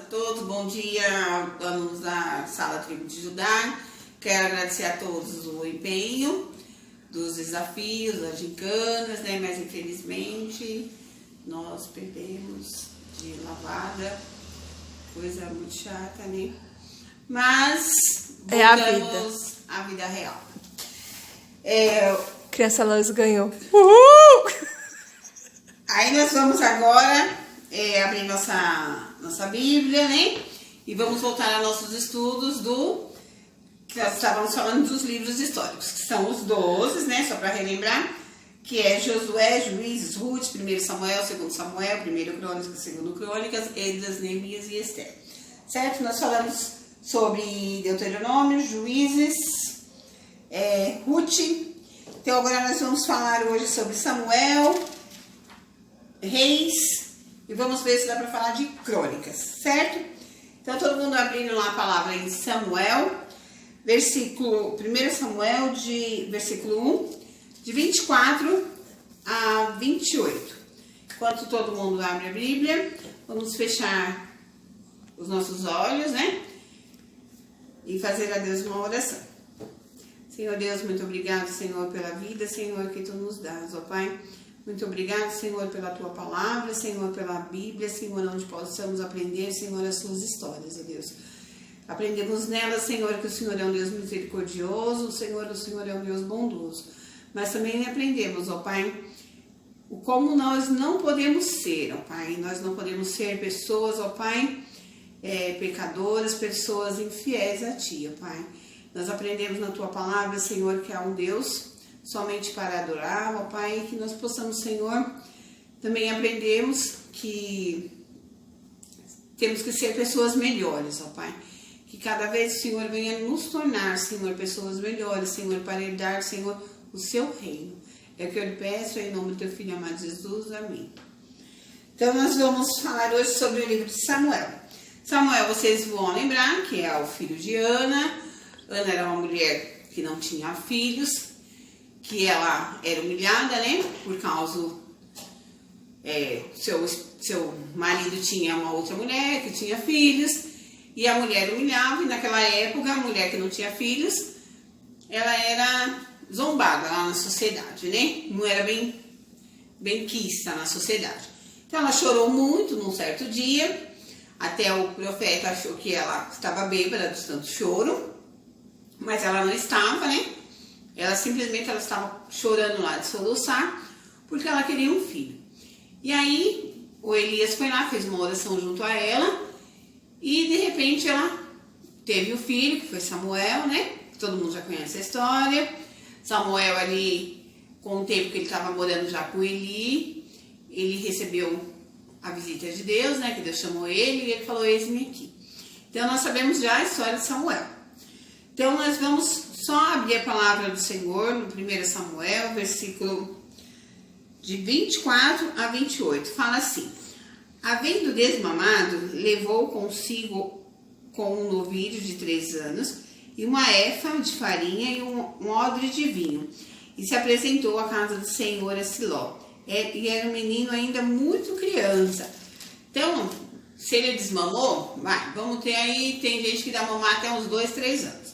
todos, bom dia, alunos da Sala Tribo de Judá. Quero agradecer a todos o empenho dos desafios, das gincanas, né? Mas infelizmente nós perdemos de lavada, coisa muito chata, né? Mas voltamos à vida real. Criança Lois ganhou. Uhul! Aí nós vamos agora abrir nossa Bíblia, né? E vamos voltar a nossos estudos que nós estávamos falando dos livros históricos, que são os 12, né? Só para relembrar, que é Josué, Juízes, Ruth, 1 Samuel, 2 Samuel, 1 Crônicas, 2 Crônicas, Esdras, Neemias e Esther. Certo? Nós falamos sobre Deuteronômio, Juízes, Ruth. Então agora nós vamos falar hoje sobre Samuel, Reis, e vamos ver se dá para falar de Crônicas, certo? Então todo mundo abrindo lá a palavra em Samuel, 1 Samuel, versículo 1, de 24 a 28. Enquanto todo mundo abre a Bíblia, vamos fechar os nossos olhos, né? E fazer a Deus uma oração. Senhor Deus, muito obrigado, Senhor, pela vida, Senhor, que Tu nos dás, ó Pai. Muito obrigado, Senhor, pela Tua palavra, Senhor, pela Bíblia, Senhor, onde possamos aprender, Senhor, as Suas histórias, ó Deus. Aprendemos nelas, Senhor, que o Senhor é um Deus misericordioso, o Senhor é um Deus bondoso. Mas também aprendemos, ó Pai, como nós não podemos ser, ó Pai. Nós não podemos ser pessoas, ó Pai, pecadoras, pessoas infiéis a Ti, ó Pai. Nós aprendemos na Tua palavra, Senhor, que há um Deus somente para adorar, ó Pai, e que nós possamos, Senhor, também aprendemos que temos que ser pessoas melhores, ó Pai. Que cada vez o Senhor venha nos tornar, Senhor, pessoas melhores, Senhor, para herdar, Senhor, o Seu reino. É o que eu lhe peço em nome do Teu Filho amado Jesus. Amém. Então, nós vamos falar hoje sobre o livro de Samuel. Samuel, vocês vão lembrar que é o filho de Ana. Ana era uma mulher que não tinha filhos, que ela era humilhada, né? Por causa seu marido tinha uma outra mulher que tinha filhos, e a mulher humilhava, e naquela época a mulher que não tinha filhos, ela era zombada lá na sociedade, né? Não era bem quista na sociedade. Então ela chorou muito num certo dia, até o profeta achou que ela estava bêbada de tanto choro, mas ela não estava, né? Ela simplesmente estava chorando lá de soluçar, porque ela queria um filho. E aí o Elias foi lá, fez uma oração junto a ela, e de repente ela teve o filho, que foi Samuel, né? Todo mundo já conhece a história. Samuel ali, com o tempo que ele estava morando já com Eli, ele recebeu a visita de Deus, né? Que Deus chamou ele e ele falou, eis-me aqui. Então nós sabemos já a história de Samuel. Então nós vamos só abrir a palavra do Senhor no 1 Samuel, versículo de 24 a 28. Fala assim: havendo desmamado, levou consigo com um novilho de 3 anos e uma éfa de farinha e um odre de vinho, e se apresentou à casa do Senhor a Siló. E era um menino ainda muito criança. Então, se ele desmamou, vamos ter aí, tem gente que dá mamar até uns 2, 3 anos.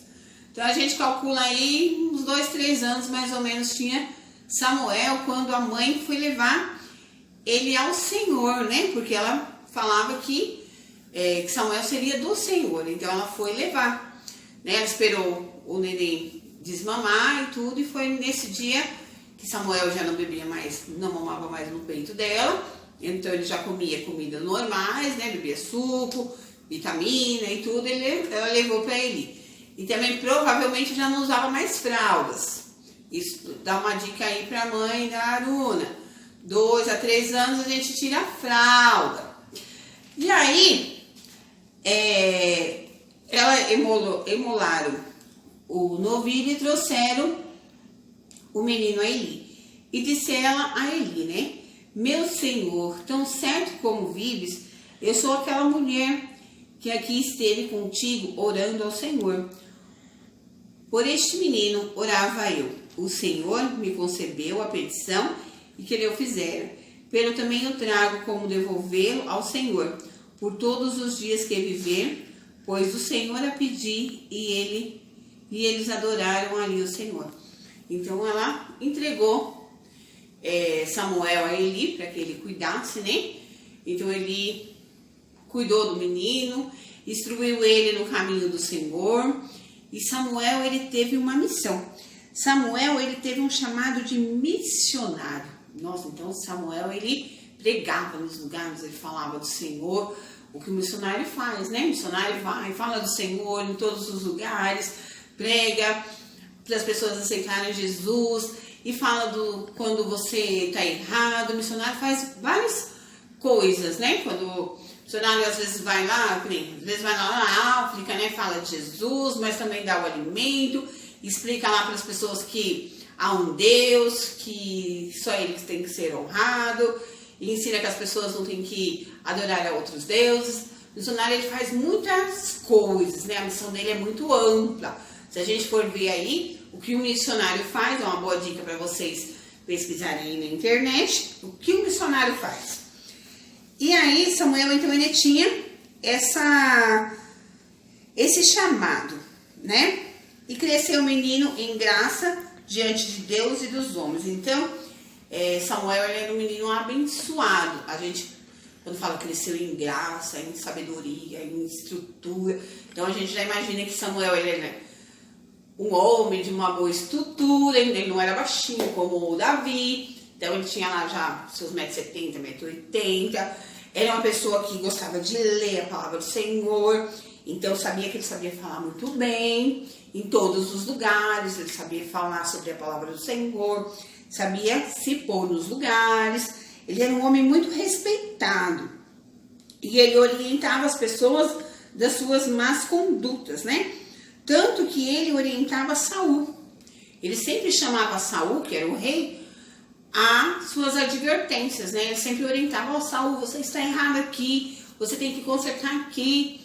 Então a gente calcula aí uns 2, 3 anos mais ou menos tinha Samuel quando a mãe foi levar ele ao Senhor, né? Porque ela falava que Samuel seria do Senhor, então ela foi levar, né? Ela esperou o neném desmamar e tudo, e foi nesse dia que Samuel já não bebia mais, não mamava mais no peito dela, então ele já comia comidas normais, né? Bebia suco, vitamina e tudo, ela levou para ele. E também provavelmente já não usava mais fraldas. Isso dá uma dica aí para a mãe da Aruna. 2 a 3 anos a gente tira a fralda. E aí, ela emolaram o novilho e trouxeram o menino a Eli. E disse ela a Eli, né? Meu senhor, tão certo como vives, eu sou aquela mulher que aqui esteve contigo orando ao Senhor. Por este menino orava eu. O Senhor me concedeu a petição e que ele o fizera. Pelo também eu trago como devolvê-lo ao Senhor. por todos os dias que viver, pois o Senhor a pedir e eles adoraram ali o Senhor. Então ela entregou Samuel a Eli para que ele cuidasse, né? Então ele cuidou do menino, instruiu ele no caminho do Senhor. E Samuel, ele teve uma missão. Samuel, ele teve um chamado de missionário. Nossa, então Samuel, ele pregava nos lugares, ele falava do Senhor. O que o missionário faz, né? O missionário vai, fala do Senhor em todos os lugares, prega para as pessoas aceitarem Jesus e fala quando você está errado. O missionário faz várias coisas, né? Quando o missionário às vezes vai lá, na África, né? Fala de Jesus, mas também dá o alimento, explica lá para as pessoas que há um Deus, que só ele tem que ser honrado, e ensina que as pessoas não têm que adorar a outros deuses. O missionário, ele faz muitas coisas, né? A missão dele é muito ampla. Se a gente for ver aí, o que o missionário faz, é uma boa dica para vocês pesquisarem aí na internet, o que o missionário faz. E aí, Samuel, então, ele tinha esse chamado, né? E cresceu o menino em graça diante de Deus e dos homens. Então, Samuel era um menino abençoado. A gente, quando fala cresceu em graça, em sabedoria, em estrutura, então a gente já imagina que Samuel, ele era um homem de uma boa estrutura, ele não era baixinho como o Davi, então ele tinha lá já seus 1,70 m, 1,80 m, era uma pessoa que gostava de ler a palavra do Senhor, então sabia que ele sabia falar muito bem em todos os lugares, ele sabia falar sobre a palavra do Senhor, sabia se pôr nos lugares, ele era um homem muito respeitado e ele orientava as pessoas das suas más condutas, né? Tanto que ele orientava Saul. Ele sempre chamava Saul, que era o rei, a suas advertências, né? Ele sempre orientava, Saul, você está errado aqui, você tem que consertar aqui,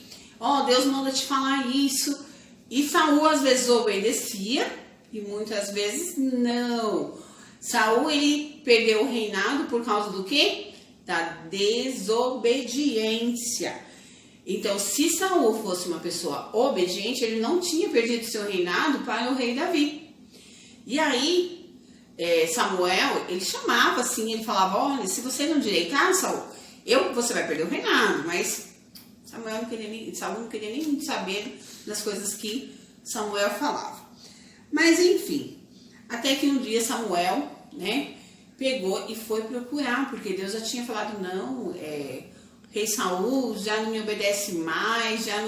Deus manda te falar isso. E Saul às vezes obedecia e muitas vezes não. Saul, ele perdeu o reinado por causa do quê? Da desobediência. Então, se Saul fosse uma pessoa obediente, ele não tinha perdido seu reinado para o rei Davi. E aí, Samuel, ele chamava assim, ele falava, olha, se você não direitar, Saul, você vai perder o reinado. Mas Saul não queria nem saber das coisas que Samuel falava. Mas, enfim, até que um dia Samuel, né, pegou e foi procurar, porque Deus já tinha falado, não, rei Saul já não me obedece mais, já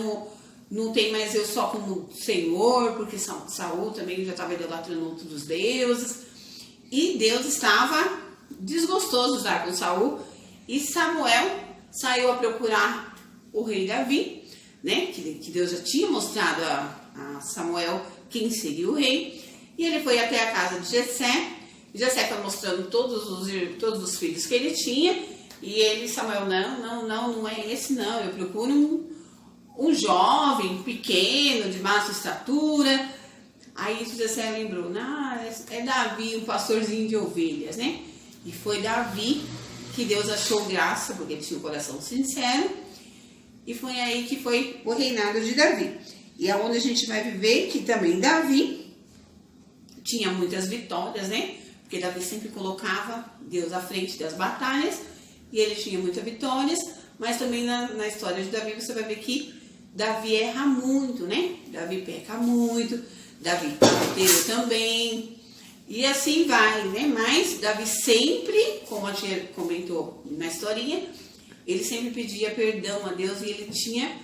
não tem mais eu só como Senhor, porque Saul também já estava idolatrando outros deuses, e Deus estava desgostoso de estar com Saul, e Samuel saiu a procurar o rei Davi, né, que Deus já tinha mostrado a Samuel quem seria o rei, e ele foi até a casa de Jessé. Jessé foi mostrando todos os filhos que ele tinha, e Samuel, não é esse não, eu procuro um jovem, pequeno, de baixa estatura. Aí Jessé lembrou, é Davi, um pastorzinho de ovelhas, né? E foi Davi que Deus achou graça, porque ele tinha um coração sincero, e foi aí que foi o reinado de Davi. E é onde a gente vai viver que também Davi tinha muitas vitórias, né? Porque Davi sempre colocava Deus à frente das batalhas, e ele tinha muitas vitórias, mas também na história de Davi você vai ver que Davi erra muito, né? Davi peca muito, Davi adulterou também, e assim vai, né? Mas Davi sempre, como a tia comentou na historinha, ele sempre pedia perdão a Deus e ele tinha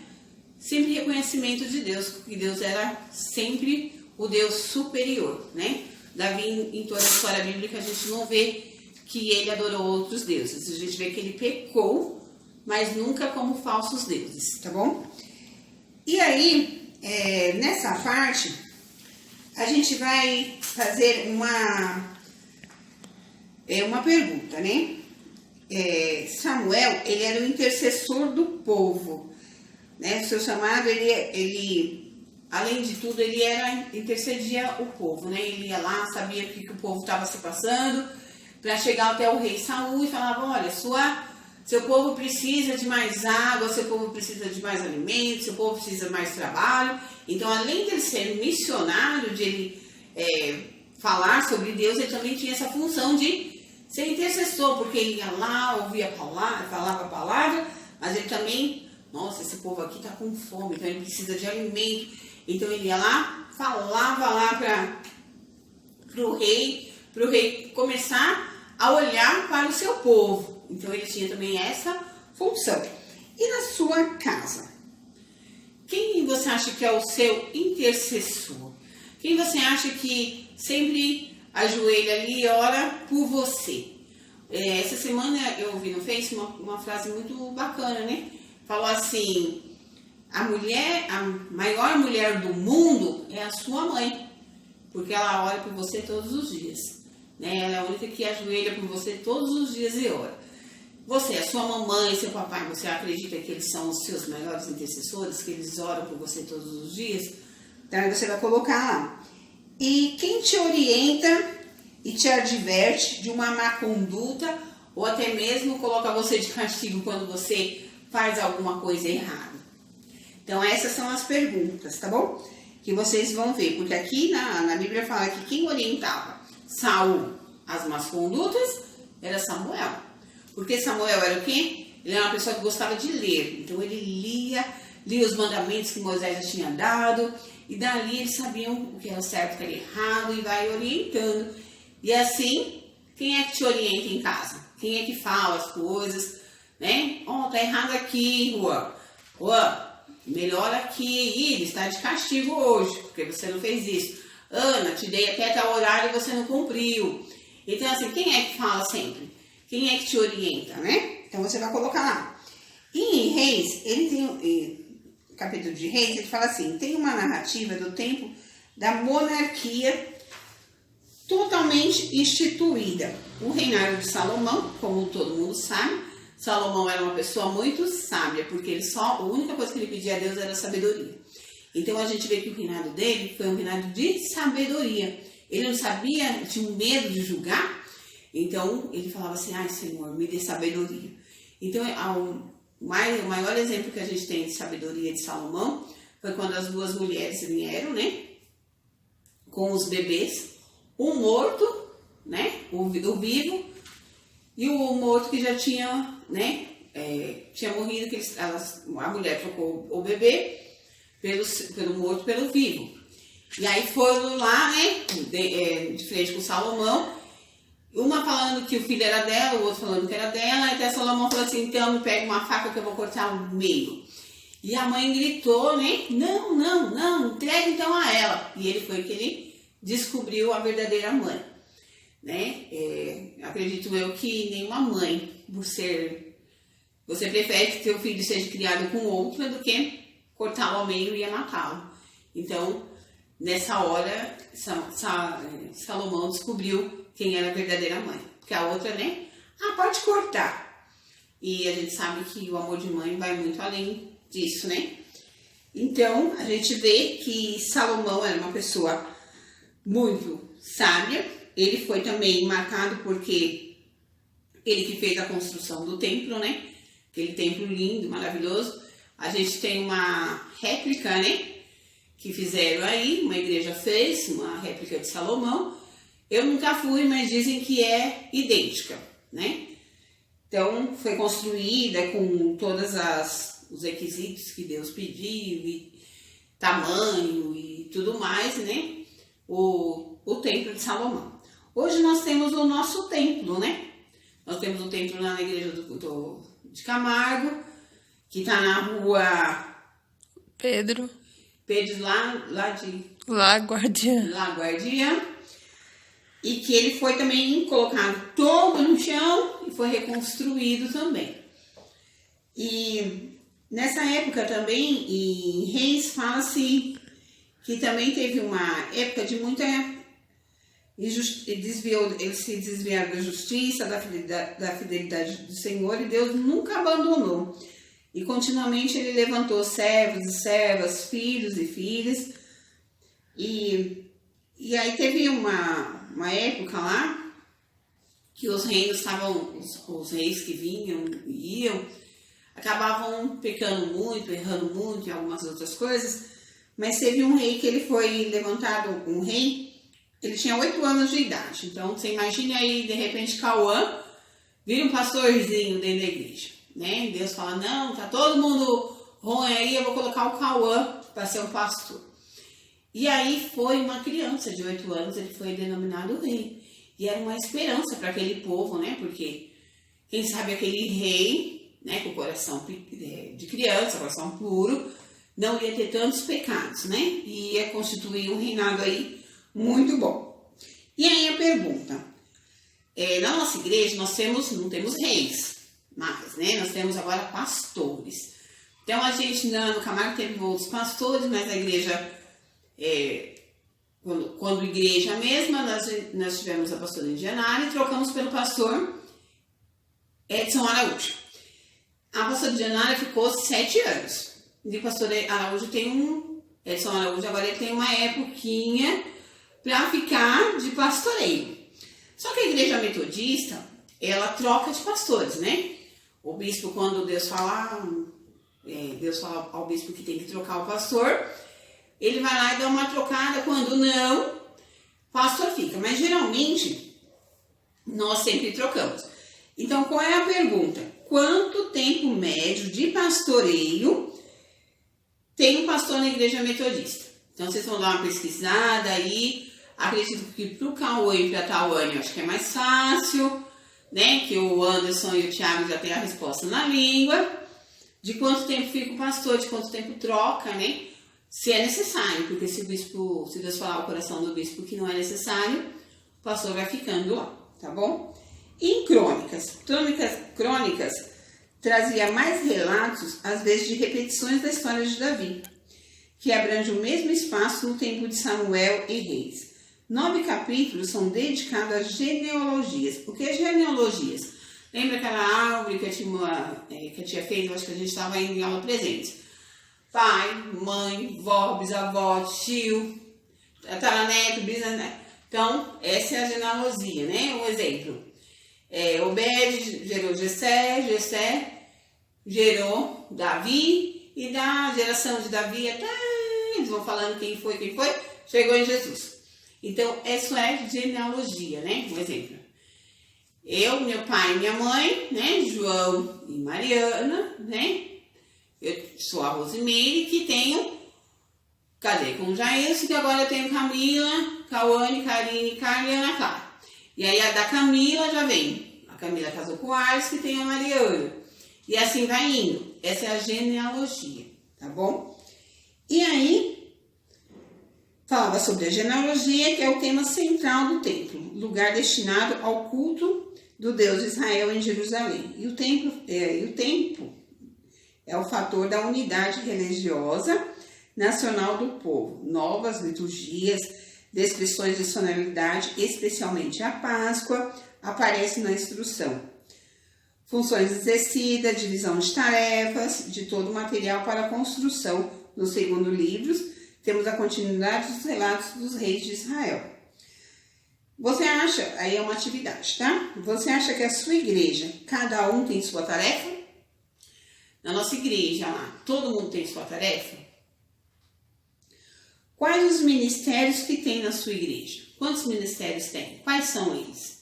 sempre reconhecimento de Deus, que Deus era sempre o Deus superior, né? Davi, em toda a história bíblica, a gente não vê que ele adorou outros deuses. A gente vê que ele pecou, mas nunca como falsos deuses, tá bom? E aí, nessa parte, a gente vai fazer uma pergunta, né? Samuel, ele era o intercessor do povo, né? Seu chamado, ele além de tudo, ele intercedia o povo, né? Ele ia lá, sabia o que o povo estava se passando, para chegar até o rei Saul e falava, olha, sua seu povo precisa de mais água, seu povo precisa de mais alimentos, seu povo precisa de mais trabalho. Então, além de ele ser missionário, de ele falar sobre Deus, ele também tinha essa função de ser intercessor, porque ele ia lá, ouvia a palavra, falava a palavra, mas ele também, nossa, esse povo aqui está com fome, então ele precisa de alimento. Então ele ia lá, falava lá para o rei começar a olhar para o seu povo. Então ele tinha também essa função. E na sua casa? Quem você acha que é o seu intercessor? Quem você acha que sempre ajoelha ali e ora por você? Essa semana eu ouvi no Face uma frase muito bacana, né? Falou assim, a maior mulher do mundo é a sua mãe, porque ela ora por você todos os dias, né? Ela é a única que ajoelha por você todos os dias e ora. Você, a sua mamãe, seu papai, você acredita que eles são os seus maiores intercessores, que eles oram por você todos os dias? Então você vai colocar lá. E quem te orienta e te adverte de uma má conduta, ou até mesmo coloca você de castigo quando você faz alguma coisa errada? Então essas são as perguntas, tá bom? Que vocês vão ver, porque aqui na Bíblia fala que quem orientava Saul as más condutas era Samuel. Porque Samuel era o quê? Ele era uma pessoa que gostava de ler. Então ele lia os mandamentos que Moisés já tinha dado, e dali eles sabiam o que era certo e o que era errado, e vai orientando. E assim, quem é que te orienta em casa? Quem é que fala as coisas, né? Tá errado aqui, Juan, melhor aqui, Iris, está de castigo hoje, porque você não fez isso. Ana, te dei até tal horário e você não cumpriu. Então assim, quem é que fala sempre? Quem é que te orienta, né? Então você vai colocar lá. E em Reis, ele tem capítulo de Reis, ele fala assim, tem uma narrativa do tempo da monarquia totalmente instituída. O reinado de Salomão, como todo mundo sabe, Salomão era uma pessoa muito sábia, porque a única coisa que ele pedia a Deus era sabedoria. Então a gente vê que o reinado dele foi um reinado de sabedoria. Ele não sabia, tinha um medo de julgar, então ele falava assim, ai Senhor, me dê sabedoria. Então o maior exemplo que a gente tem de sabedoria de Salomão foi quando as duas mulheres vieram, né, com os bebês, um morto, né, o vivo, e o morto que já tinha, né, tinha morrido, a mulher trocou o bebê pelo morto pelo vivo. E aí foram lá, né, de frente com Salomão, uma falando que o filho era dela, o outro falando que era dela, e até Salomão falou assim, então me pega uma faca que eu vou cortar o meio. E a mãe gritou, né, não, entrega então a ela. E ele foi que ele descobriu a verdadeira mãe, né? Acredito eu que nenhuma mãe, você prefere que seu filho seja criado com outra do que cortá-lo ao meio e matá-lo. Então, nessa hora, Salomão descobriu quem era a verdadeira mãe. Porque a outra, né? Pode cortar. E a gente sabe que o amor de mãe vai muito além disso, né? Então, a gente vê que Salomão era uma pessoa muito sábia. Ele foi também marcado porque ele que fez a construção do templo, né? Aquele templo lindo, maravilhoso. A gente tem uma réplica, né? Que fizeram aí, uma igreja fez, uma réplica de Salomão. Eu nunca fui, mas dizem que é idêntica, né? Então, foi construída com todos os requisitos que Deus pediu, e tamanho e tudo mais, né? O templo de Salomão. Hoje nós temos o nosso templo, né? Nós temos o templo lá na igreja de Camargo, que está na rua Pedro lá de La Guardiã, e que ele foi também colocado todo no chão e foi reconstruído também. E nessa época também, em Reis, fala-se que também teve uma época de muita injustiça, eles se desviaram da justiça, da fidelidade do Senhor, e Deus nunca abandonou. E continuamente ele levantou servos e servas, filhos e filhas. E aí teve uma época lá que os reinos estavam, os reis que vinham e iam, acabavam pecando muito, errando muito em algumas outras coisas, mas teve um rei que ele foi levantado, um rei, ele tinha 8 anos de idade. Então, você imagine aí, de repente, Cauã vira um pastorzinho dentro da igreja, né? Deus fala, não, tá todo mundo ruim aí, eu vou colocar o Cauã para ser um pastor. E aí foi uma criança de 8 anos, ele foi denominado rei. E era uma esperança para aquele povo, né? Porque, quem sabe, aquele rei, né, com o coração de criança, coração puro, não ia ter tantos pecados, né? E ia constituir um reinado aí muito bom. E aí a pergunta, na nossa igreja nós não temos reis mais, né? Nós temos agora pastores. Então a gente, no Camargo teve outros pastores, mas a igreja, quando igreja mesma, nós tivemos a pastora Indianara e trocamos pelo pastor Edson Araújo. A pastora Indianara ficou 7 anos. E o pastor Araújo Edson Araújo agora ele tem uma époquinha para ficar de pastoreio. Só que a igreja metodista, ela troca de pastores, né? O bispo, quando Deus fala ao bispo que tem que trocar o pastor, ele vai lá e dá uma trocada, quando não, o pastor fica. Mas geralmente, nós sempre trocamos. Então, qual é a pergunta? Quanto tempo médio de pastoreio tem um pastor na igreja metodista? Então, vocês vão dar uma pesquisada aí. Acredito que para o Cauã e para a Tawane, eu acho que é mais fácil, né? Que o Anderson e o Thiago já têm a resposta na língua. De quanto tempo fica o pastor, de quanto tempo troca, né? Se é necessário, porque se Deus falar ao coração do bispo que não é necessário, o pastor vai ficando lá, tá bom? E em crônicas trazia mais relatos, às vezes de repetições da história de Davi, que abrange o mesmo espaço no tempo de Samuel e Reis. 9 capítulos são dedicados a genealogias. O que é genealogias? Lembra aquela árvore que a tia fez? Eu acho que a gente estava indo em aula presente. Pai, mãe, vó, bisavó, tio, tataraneto, bisneto. Então, essa é a genealogia, né? Um exemplo. Obed gerou Jessé gerou Davi, e da geração de Davi até, eles vão falando quem foi, chegou em Jesus. Então, isso é genealogia, né? Um exemplo. Eu, meu pai e minha mãe, né? João e Mariana, né? Eu sou a Rosemary, que casei com o Jairson, que agora eu tenho Camila, Cauane, Karine, Carla e Ana Clara. E aí a da Camila já vem. A Camila casou com o Ars, que tem a Mariana. E assim vai indo. Essa é a genealogia, tá bom? E aí, falava sobre a genealogia, que é o tema central do templo, lugar destinado ao culto do Deus de Israel em Jerusalém. E o templo é o fator da unidade religiosa nacional do povo. Novas liturgias, descrições de solenidade, especialmente a Páscoa, aparecem na instrução. Funções exercidas, divisão de tarefas, de todo o material para a construção. No segundo livro, temos a continuidade dos relatos dos reis de Israel. Você acha, aí é uma atividade, tá? Você acha que a sua igreja, cada um tem sua tarefa? Na nossa igreja lá, todo mundo tem sua tarefa? Quais os ministérios que tem na sua igreja? Quantos ministérios tem? Quais são eles?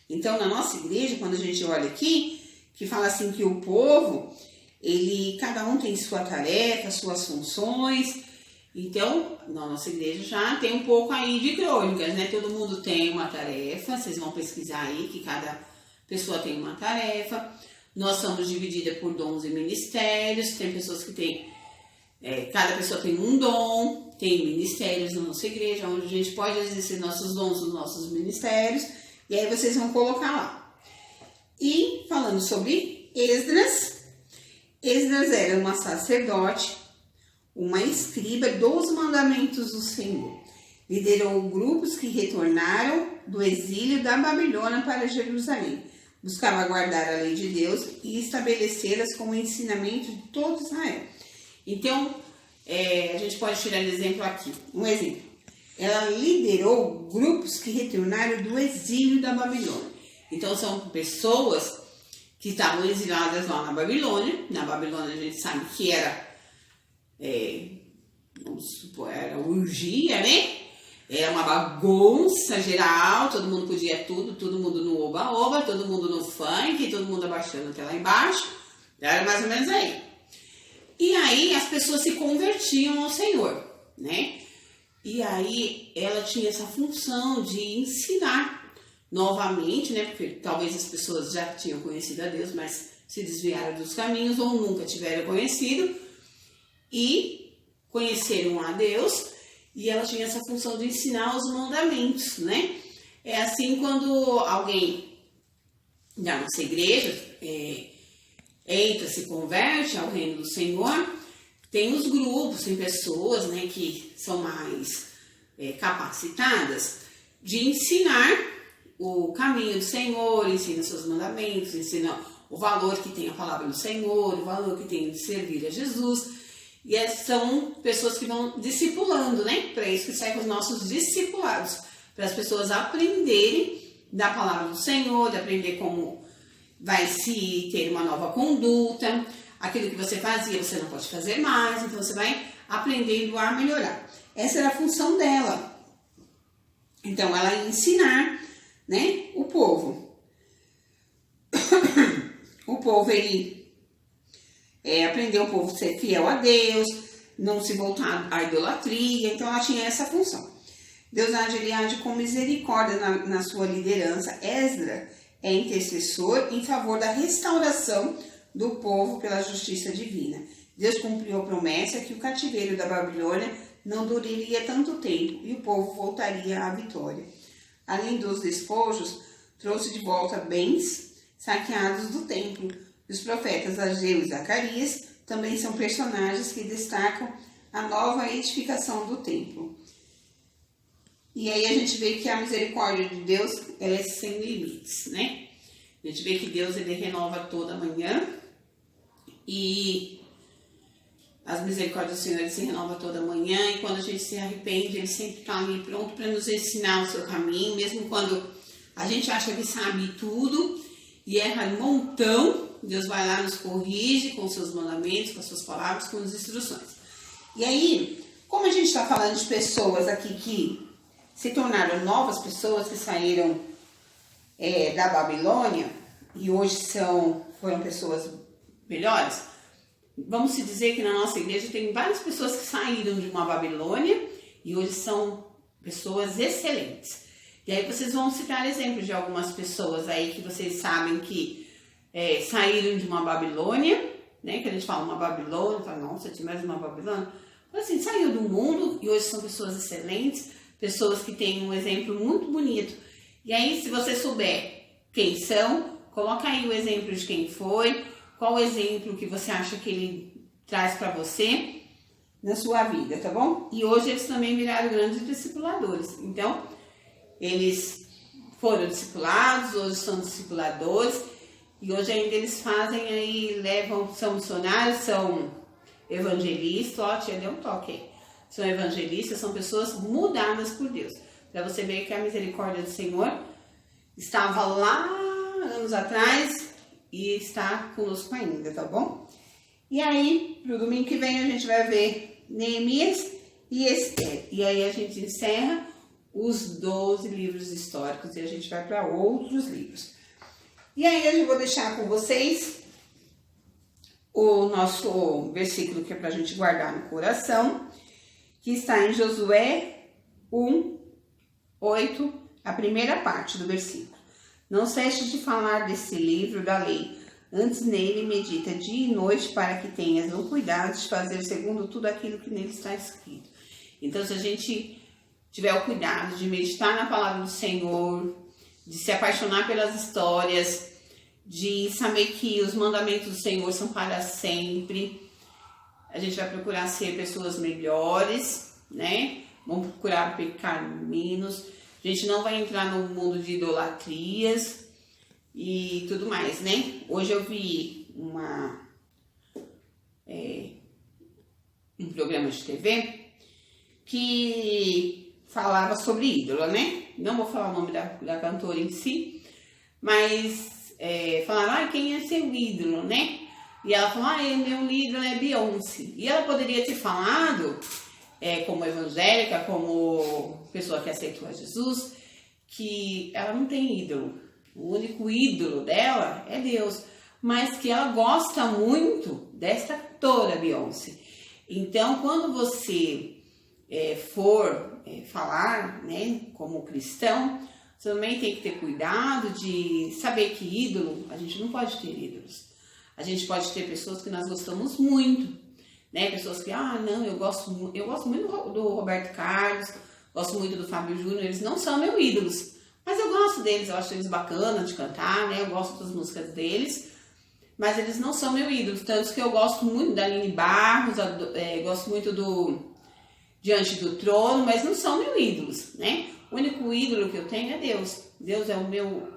Então, na nossa igreja, quando a gente olha aqui, que fala assim que o povo, cada um tem sua tarefa, suas funções. Então, na nossa igreja já tem um pouco aí de crônicas, né? Todo mundo tem uma tarefa, vocês vão pesquisar aí que cada pessoa tem uma tarefa. Nós somos divididas por dons e ministérios, tem pessoas que têm, cada pessoa tem um dom, tem ministérios na nossa igreja, onde a gente pode exercer nossos dons nos nossos ministérios, e aí vocês vão colocar lá. E falando sobre Esdras era uma sacerdote, uma escriba dos mandamentos do Senhor. Liderou grupos que retornaram do exílio da Babilônia para Jerusalém. Buscava guardar a lei de Deus e estabelecê-las como ensinamento de todo Israel. Então, a gente pode tirar exemplo aqui. Um exemplo. Ela liderou grupos que retornaram do exílio da Babilônia. Então são pessoas que estavam exiladas lá na Babilônia. Na Babilônia a gente sabe que era, vamos supor, era orgia, né? Era uma bagunça geral, todo mundo podia tudo, todo mundo no oba-oba, todo mundo no funk, todo mundo abaixando até lá embaixo. Era mais ou menos aí. E aí as pessoas se convertiam ao Senhor, né? E aí ela tinha essa função de ensinar novamente, né? Porque talvez as pessoas já tinham conhecido a Deus, mas se desviaram dos caminhos ou nunca tiveram conhecido e conheceram a Deus. E ela tinha essa função de ensinar os mandamentos, né? É assim quando alguém da nossa igreja entra, se converte ao reino do Senhor, tem os grupos, tem pessoas, né, que são mais capacitadas de ensinar o caminho do Senhor, ensina seus mandamentos, ensina o valor que tem a palavra do Senhor, o valor que tem de servir a Jesus. E são pessoas que vão discipulando, né? Para isso que servem os nossos discipulados, para as pessoas aprenderem da palavra do Senhor, de aprender como vai se ter uma nova conduta, aquilo que você fazia você não pode fazer mais, então você vai aprendendo a melhorar. Essa era a função dela. Então ela ia ensinar, né, o povo. O povo, ele aprendeu o povo a ser fiel a Deus, não se voltar à idolatria, então ela tinha essa função. Deus age com misericórdia na sua liderança. Esdras é intercessor em favor da restauração do povo pela justiça divina. Deus cumpriu a promessa que o cativeiro da Babilônia não duraria tanto tempo e o povo voltaria à vitória. Além dos despojos, trouxe de volta bens saqueados do templo. Os profetas Ageu e Zacarias também são personagens que destacam a nova edificação do templo. E aí a gente vê que a misericórdia de Deus, ela é sem limites, né? A gente vê que Deus, ele renova toda manhã e as misericórdias do Senhor, ele se renova toda manhã, e quando a gente se arrepende, ele sempre está ali pronto para nos ensinar o seu caminho, mesmo quando a gente acha que sabe tudo e erra um montão. Deus vai lá, nos corrige com os seus mandamentos, com as suas palavras, com as instruções. E aí, como a gente está falando de pessoas aqui que se tornaram novas pessoas, que saíram da Babilônia e hoje foram pessoas melhores, vamos se dizer que na nossa igreja tem várias pessoas que saíram de uma Babilônia e hoje são pessoas excelentes. E aí vocês vão citar exemplos de algumas pessoas aí que vocês sabem que saíram de uma Babilônia, né? Que a gente fala uma Babilônia, fala, nossa, tinha mais uma Babilônia. Mas assim, saiu do mundo e hoje são pessoas excelentes, pessoas que têm um exemplo muito bonito. E aí, se você souber quem são, coloca aí o exemplo de quem foi, qual o exemplo que você acha que ele traz para você na sua vida, tá bom? E hoje eles também viraram grandes discipuladores. Então, eles foram discipulados, hoje são discipuladores. E hoje ainda eles fazem aí, são missionários, são evangelistas, ó, tia, deu um toque aí. São evangelistas, são pessoas mudadas por Deus. Para você ver que a misericórdia do Senhor estava lá anos atrás e está conosco ainda, tá bom? E aí, pro domingo que vem, a gente vai ver Neemias e Esther. E aí a gente encerra os 12 livros históricos e a gente vai para outros livros. E aí eu vou deixar com vocês o nosso versículo que é para a gente guardar no coração, que está em Josué 1:8, a primeira parte do versículo. Não cesse de falar desse livro da lei, antes nele medita dia e noite, para que tenhas o cuidado de fazer segundo tudo aquilo que nele está escrito. Então, se a gente tiver o cuidado de meditar na palavra do Senhor, de se apaixonar pelas histórias, de saber que os mandamentos do Senhor são para sempre, a gente vai procurar ser pessoas melhores, né? Vamos procurar pecar menos. A gente não vai entrar no mundo de idolatrias e tudo mais, né? Hoje eu vi um programa de TV que falava sobre ídolo, né? Não vou falar o nome da cantora em si, mas falaram, quem é seu ídolo, né? E ela falou, meu ídolo é Beyoncé. E ela poderia ter falado, como evangélica, como pessoa que aceitou a Jesus, que ela não tem ídolo. O único ídolo dela é Deus. Mas que ela gosta muito desta cantora Beyoncé. Então, quando você for falar, né, como cristão, você também tem que ter cuidado de saber que ídolo, a gente não pode ter ídolos. A gente pode ter pessoas que nós gostamos muito, né? Pessoas que, eu gosto muito do Roberto Carlos, gosto muito do Fábio Júnior, eles não são meus ídolos, mas eu gosto deles, eu acho eles bacanas de cantar, né? Eu gosto das músicas deles, mas eles não são meus ídolos, tanto que eu gosto muito da Aline Barros, gosto muito do Diante do Trono, mas não são meus ídolos, né? O único ídolo que eu tenho é Deus. Deus é a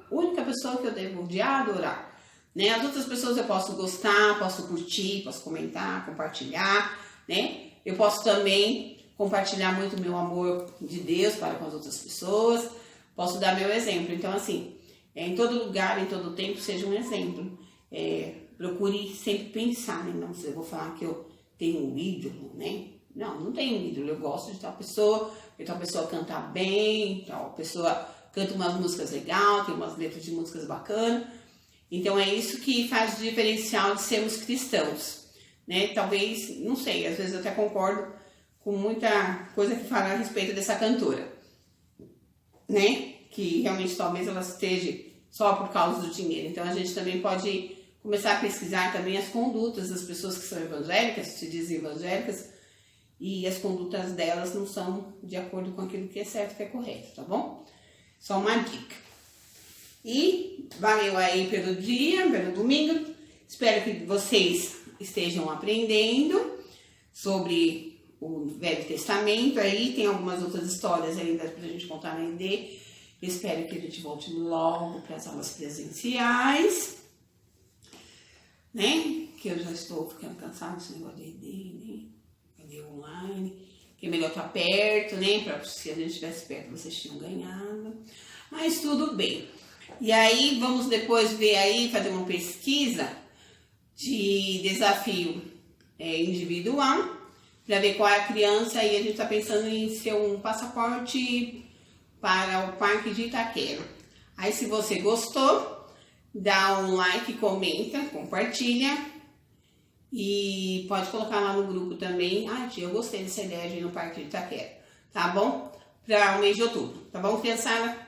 única pessoa que eu devo de adorar. Né? As outras pessoas eu posso gostar, posso curtir, posso comentar, compartilhar, né? Eu posso também compartilhar muito o meu amor de Deus para com as outras pessoas, posso dar meu exemplo. Então, assim, em todo lugar, em todo tempo, seja um exemplo. Procure sempre pensar, né? Não sei, eu vou falar que eu tenho um ídolo, né? Não tenho um ídolo. Eu gosto de tal pessoa, que tal pessoa canta bem, tal pessoa canta umas músicas legais, tem umas letras de músicas bacanas. Então, é isso que faz o diferencial de sermos cristãos, né? Talvez, não sei, às vezes eu até concordo com muita coisa que fala a respeito dessa cantora, né? Que realmente talvez ela esteja só por causa do dinheiro. Então, a gente também pode começar a pesquisar também as condutas das pessoas que são evangélicas, se dizem evangélicas, e as condutas delas não são de acordo com aquilo que é certo, que é correto, tá bom? Só uma dica. E valeu aí pelo dia, pelo domingo. Espero que vocês estejam aprendendo sobre o Velho Testamento. Aí tem algumas outras histórias ainda pra gente contar na ED. Espero que a gente volte logo para as aulas presenciais, né? Que eu já estou ficando cansada desse negócio de ED, né? ED online. Que é melhor estar perto, né? Para se a gente estivesse perto, vocês tinham ganhado. Mas tudo bem. E aí, vamos depois ver aí, fazer uma pesquisa de desafio individual, para ver qual é a criança, e a gente está pensando em ser um passaporte para o Parque de Itaquera. Aí, se você gostou, dá um like, comenta, compartilha, e pode colocar lá no grupo também, tia, eu gostei dessa ideia de ir no Parque de Itaquera, tá bom? Para o mês de outubro, tá bom, criançada?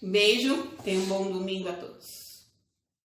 Um beijo, tenha um bom domingo a todos.